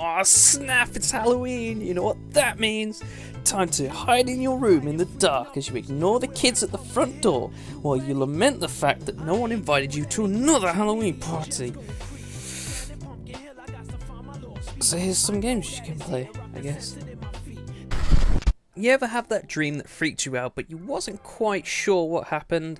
Aw, snap, it's Halloween. You know what that means? Time to hide in your room in the dark as you ignore the kids at the front door while you lament the fact that no one invited you to another Halloween party. So here's some games you can play, I guess. You ever have that dream that freaked you out but you wasn't quite sure what happened?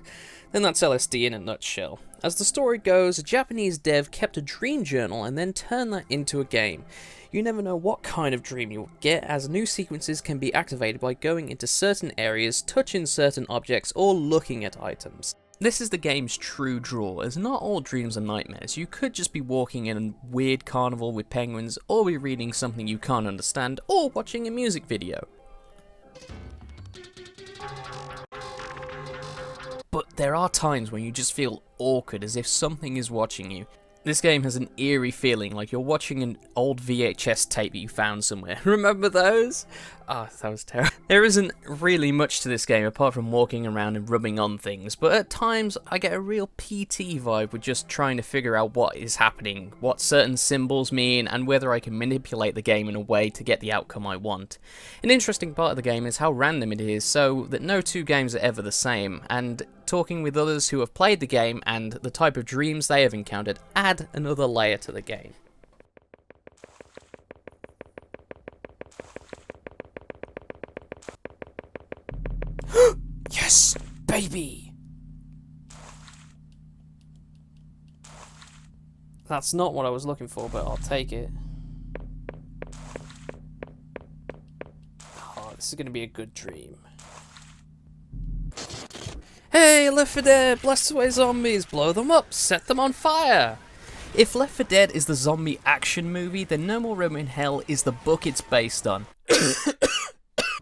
Then that's LSD in a nutshell. As the story goes, a Japanese dev kept a dream journal and then turned that into a game. You never know what kind of dream you'll get, as new sequences can be activated by going into certain areas, touching certain objects, or looking at items. This is the game's true draw, as not all dreams are nightmares. You could just be walking in a weird carnival with penguins, or be reading something you can't understand, or watching a music video. But there are times when you just feel awkward, as if something is watching you. This game has an eerie feeling, like you're watching an old VHS tape that you found somewhere. Remember those? Ah, that was terrible. There isn't really much to this game apart from walking around and rubbing on things, but at times I get a real PT vibe with just trying to figure out what is happening, what certain symbols mean, and whether I can manipulate the game in a way to get the outcome I want. An interesting part of the game is how random it is, so that no two games are ever the same, and talking with others who have played the game and the type of dreams they have encountered add another layer to the game. Yes, baby! That's not what I was looking for, but I'll take it. Oh, this is gonna be a good dream. Hey, Left 4 Dead, blast away zombies, blow them up, set them on fire! If Left 4 Dead is the zombie action movie, then No More Room in Hell is the book it's based on.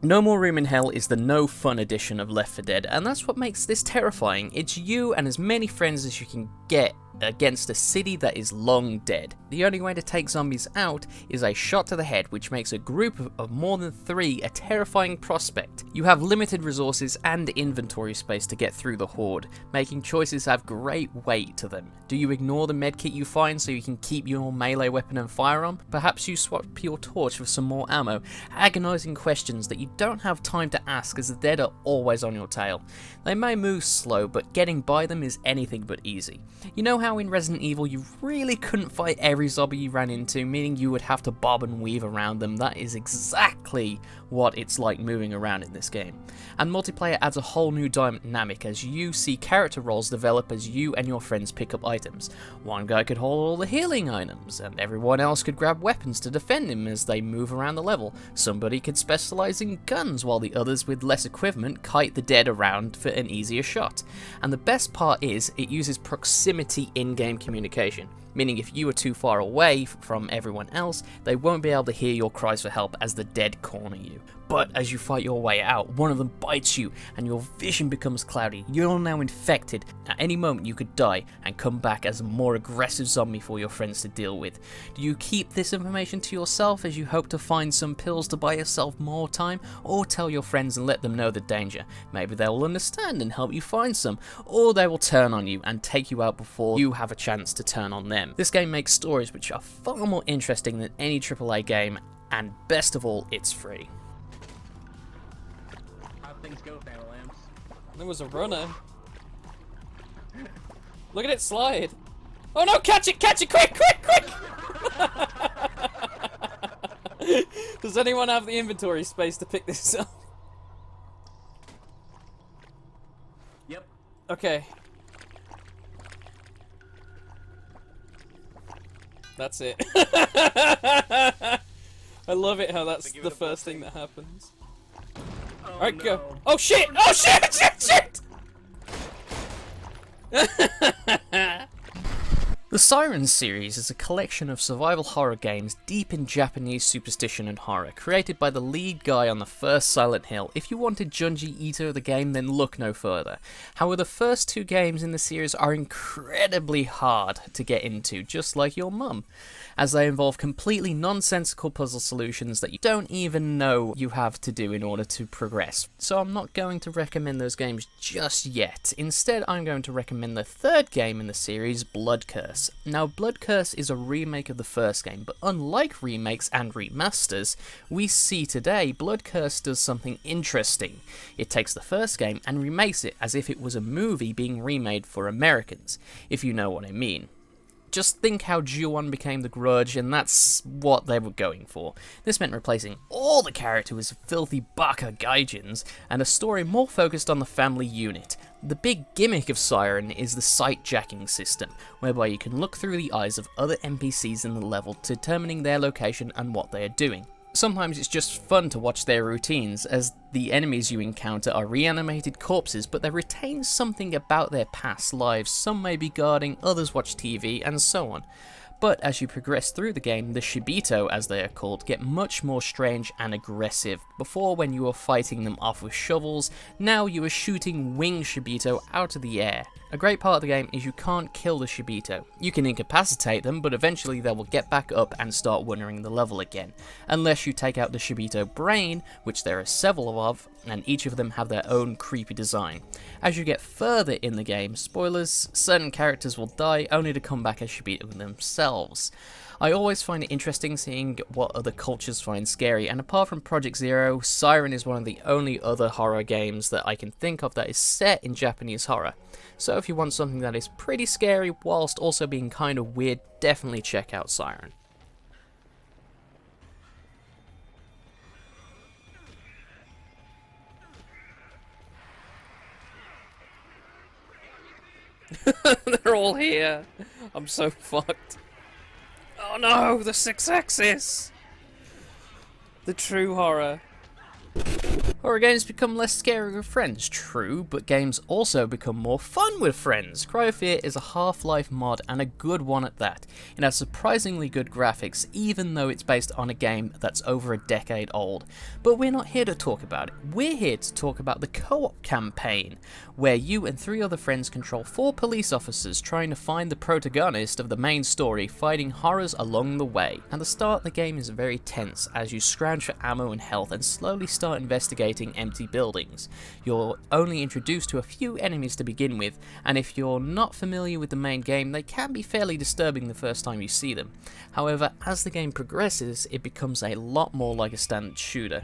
No More Room in Hell is the no fun edition of Left 4 Dead, and that's what makes this terrifying. It's you and as many friends as you can get against a city that is long dead. The only way to take zombies out is a shot to the head, which makes a group of more than 3 a terrifying prospect. You have limited resources and inventory space to get through the horde, making choices have great weight to them. Do you ignore the medkit you find so you can keep your melee weapon and firearm? Perhaps you swap your torch for some more ammo? Agonizing questions that you don't have time to ask, as the dead are always on your tail. They may move slow, but getting by them is anything but easy. You know how in Resident Evil you really couldn't fight every zombie you ran into, meaning you would have to bob and weave around them? That is exactly what it's like moving around in this game. And multiplayer adds a whole new dynamic as you see character roles develop as you and your friends pick up items. One guy could hold all the healing items, and everyone else could grab weapons to defend him as they move around the level. Somebody could specialize in guns, while the others with less equipment kite the dead around for an easier shot. And the best part is, it uses proximity in-game communication, meaning if you are too far away from everyone else, they won't be able to hear your cries for help as the dead corner you. But as you fight your way out, one of them bites you and your vision becomes cloudy. You're now infected. At any moment you could die and come back as a more aggressive zombie for your friends to deal with. Do you keep this information to yourself as you hope to find some pills to buy yourself more time, or tell your friends and let them know the danger? Maybe they will understand and help you find some, or they will turn on you and take you out before you have a chance to turn on them. This game makes stories which are far more interesting than any AAA game, and best of all, it's free. Things go, family lambs. There was a runner. Look at it slide. Oh no, catch it, quick, quick, quick! Does anyone have the inventory space to pick this up? Yep. Okay. That's it. I love it how that's the first thing that happens. Oh, Alright, no. go. Oh shit! Oh shit! Shit! The Sirens series is a collection of survival horror games deep in Japanese superstition and horror, created by the lead guy on the first Silent Hill. If you wanted Junji Ito the game, then look no further. However, the first 2 games in the series are incredibly hard to get into, just like your mum, as they involve completely nonsensical puzzle solutions that you don't even know you have to do in order to progress. So I'm not going to recommend those games just yet. Instead, I'm going to recommend the 3rd game in the series, Blood Curse. Now, Blood Curse is a remake of the first game, but unlike remakes and remasters, we see today Blood Curse does something interesting. It takes the first game and remakes it as if it was a movie being remade for Americans, if you know what I mean. Just think how Ju-On became the Grudge, and that's what they were going for. This meant replacing all the characters with filthy baka gaijins, and a story more focused on the family unit. The big gimmick of Siren is the sight jacking system, whereby you can look through the eyes of other NPCs in the level, determining their location and what they are doing. Sometimes it's just fun to watch their routines, as the enemies you encounter are reanimated corpses, but they retain something about their past lives. Some may be guarding, others watch TV, and so on. But as you progress through the game, the Shibito, as they are called, get much more strange and aggressive. Before, when you were fighting them off with shovels, now you are shooting wing Shibito out of the air. A great part of the game is you can't kill the Shibito. You can incapacitate them, but eventually they will get back up and start wandering the level again, unless you take out the Shibito brain, which there are several of, and each of them have their own creepy design. As you get further in the game, spoilers, certain characters will die only to come back as Shibito themselves. I always find it interesting seeing what other cultures find scary, and apart from Project Zero, Siren is one of the only other horror games that I can think of that is set in Japanese horror. So if you want something that is pretty scary whilst also being kind of weird, definitely check out Siren. They're all here. I'm so fucked. Oh no, the 6-axis! The true horror. Horror games become less scary with friends, true, but games also become more fun with friends. Cry of Fear is a Half-Life mod, and a good one at that. It has surprisingly good graphics, even though it's based on a game that's over a decade old. But we're not here to talk about it. We're here to talk about the co-op campaign, where you and 3 other friends control 4 police officers trying to find the protagonist of the main story, fighting horrors along the way. At the start, the game is very tense as you scrounge for ammo and health and slowly start investigating empty buildings. You're only introduced to a few enemies to begin with, and if you're not familiar with the main game, they can be fairly disturbing the first time you see them. However, as the game progresses, it becomes a lot more like a standard shooter.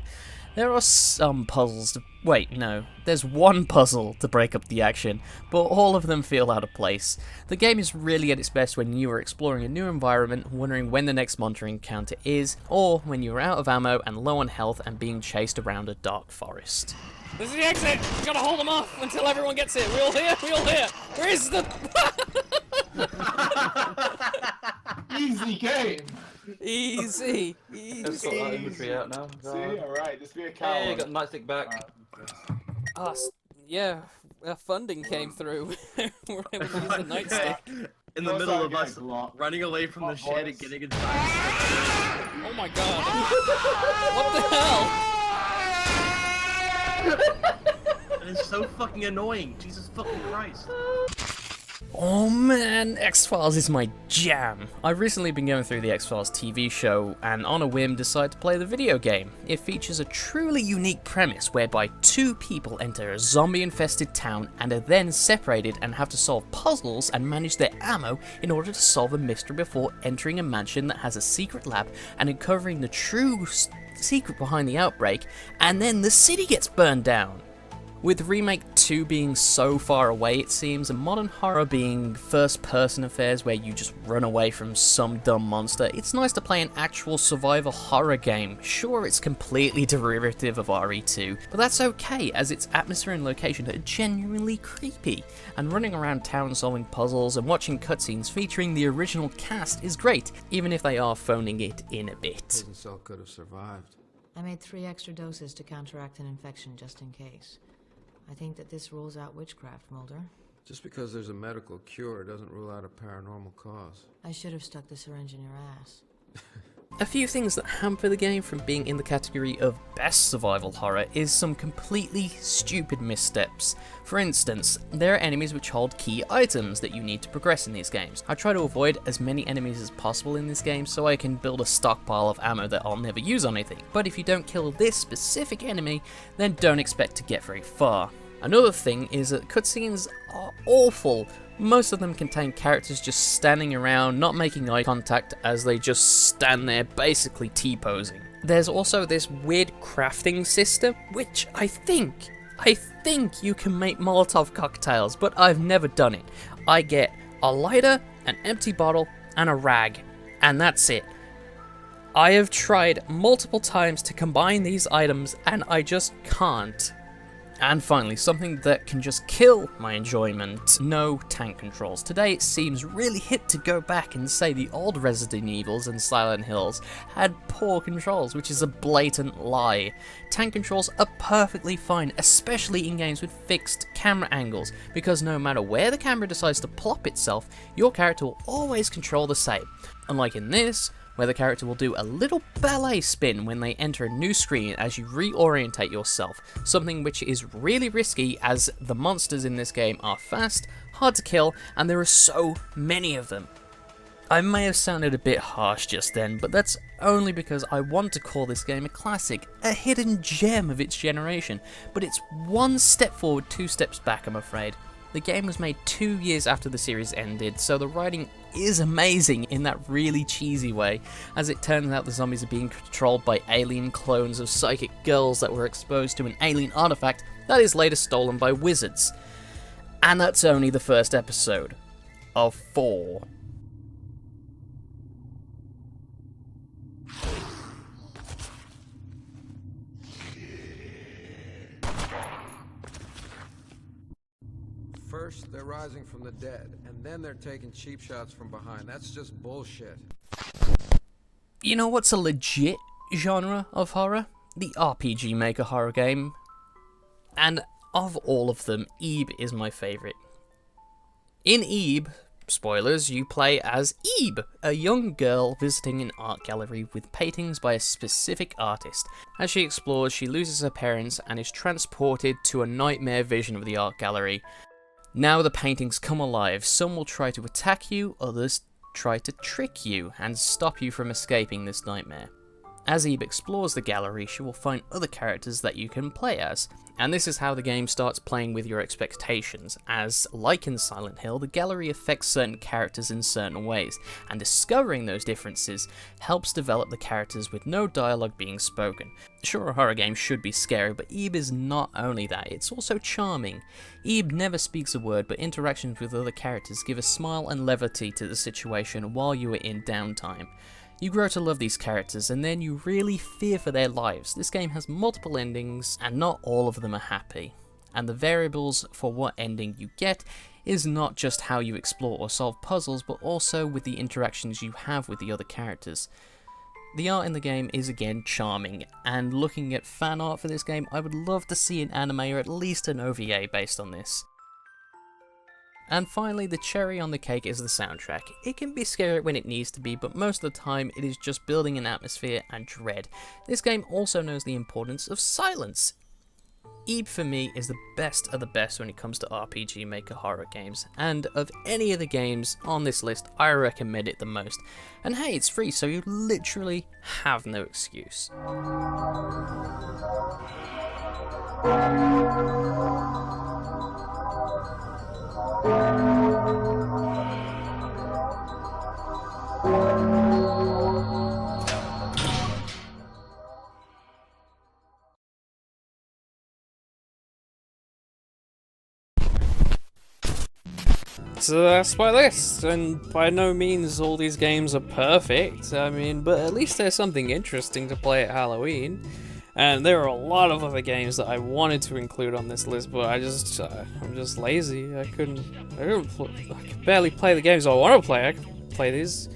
There are some puzzles to... Wait, no. There's one puzzle to break up the action, but all of them feel out of place. The game is really at its best when you are exploring a new environment, wondering when the next monster encounter is, or when you are out of ammo and low on health and being chased around a dark forest. This is the exit! We gotta hold them off until everyone gets here. We all here? We all here? Where is the... Easy game. Easy. Let's sort that inventory out now. See, alright, just be a coward. Hey, got the nightstick back. Yeah, our funding came through. We're able to use the nightstick. In the middle of us running away from the shed and getting inside. Oh my god. What the hell? That is so fucking annoying. Jesus fucking Christ. Oh man, X-Files is my jam. I've recently been going through the X-Files TV show and on a whim decided to play the video game. It features a truly unique premise whereby 2 people enter a zombie-infested town and are then separated and have to solve puzzles and manage their ammo in order to solve a mystery before entering a mansion that has a secret lab and uncovering the true secret behind the outbreak, and then the city gets burned down. With Remake 2 being so far away it seems, and modern horror being first-person affairs where you just run away from some dumb monster, it's nice to play an actual survival horror game. Sure, it's completely derivative of RE2, but that's okay, as its atmosphere and location are genuinely creepy, and running around town solving puzzles and watching cutscenes featuring the original cast is great, even if they are phoning it in a bit. Prison cell could have survived. I made 3 extra doses to counteract an infection just in case. I think that this rules out witchcraft, Mulder. Just because there's a medical cure doesn't rule out a paranormal cause. I should have stuck the syringe in your ass. A few things that hamper the game from being in the category of best survival horror is some completely stupid missteps. For instance, there are enemies which hold key items that you need to progress in these games. I try to avoid as many enemies as possible in this game so I can build a stockpile of ammo that I'll never use on anything. But if you don't kill this specific enemy, then don't expect to get very far. Another thing is that cutscenes are awful. Most of them contain characters just standing around, not making eye contact as they just stand there basically T-posing. There's also this weird crafting system, which I think you can make Molotov cocktails, but I've never done it. I get a lighter, an empty bottle, and a rag, and that's it. I have tried multiple times to combine these items, and I just can't. And finally, something that can just kill my enjoyment: no tank controls. Today it seems really hip to go back and say the old Resident Evils and Silent Hills had poor controls, which is a blatant lie. Tank controls are perfectly fine, especially in games with fixed camera angles, because no matter where the camera decides to plop itself, your character will always control the same. Unlike in this, where the character will do a little ballet spin when they enter a new screen as you reorientate yourself, something which is really risky as the monsters in this game are fast, hard to kill, and there are so many of them. I may have sounded a bit harsh just then, but that's only because I want to call this game a classic, a hidden gem of its generation, but it's one step forward, two steps back, I'm afraid. The game was made 2 years after the series ended, so the writing is amazing in that really cheesy way. As it turns out, the zombies are being controlled by alien clones of psychic girls that were exposed to an alien artifact that is later stolen by wizards. And that's only the first episode of 4. First, they're rising from the dead, and then they're taking cheap shots from behind. That's just bullshit. You know what's a legit genre of horror? The RPG Maker horror game. And of all of them, Eve is my favourite. In Eve, spoilers, you play as Eve, a young girl visiting an art gallery with paintings by a specific artist. As she explores, she loses her parents and is transported to a nightmare vision of the art gallery. Now the paintings come alive. Some will try to attack you, others try to trick you and stop you from escaping this nightmare. As Eve explores the gallery, she will find other characters that you can play as, and this is how the game starts playing with your expectations, as, like in Silent Hill, the gallery affects certain characters in certain ways, and discovering those differences helps develop the characters with no dialogue being spoken. Sure, a horror game should be scary, but Eve is not only that, it's also charming. Eve never speaks a word, but interactions with other characters give a smile and levity to the situation while you are in downtime. You grow to love these characters, and then you really fear for their lives. This game has multiple endings, and not all of them are happy. And the variables for what ending you get is not just how you explore or solve puzzles, but also with the interactions you have with the other characters. The art in the game is again charming, and looking at fan art for this game, I would love to see an anime or at least an OVA based on this. And finally, the cherry on the cake is the soundtrack. It can be scary when it needs to be, but most of the time it is just building an atmosphere and dread. This game also knows the importance of silence. Eve for me is the best of the best when it comes to RPG Maker horror games, and of any of the games on this list, I recommend it the most. And hey, it's free, so you literally have no excuse. So that's my list, and by no means all these games are perfect, I mean, but at least there's something interesting to play at Halloween. And there are a lot of other games that I wanted to include on this list, but I'm just lazy. I could barely play the games I want to play. I could play these.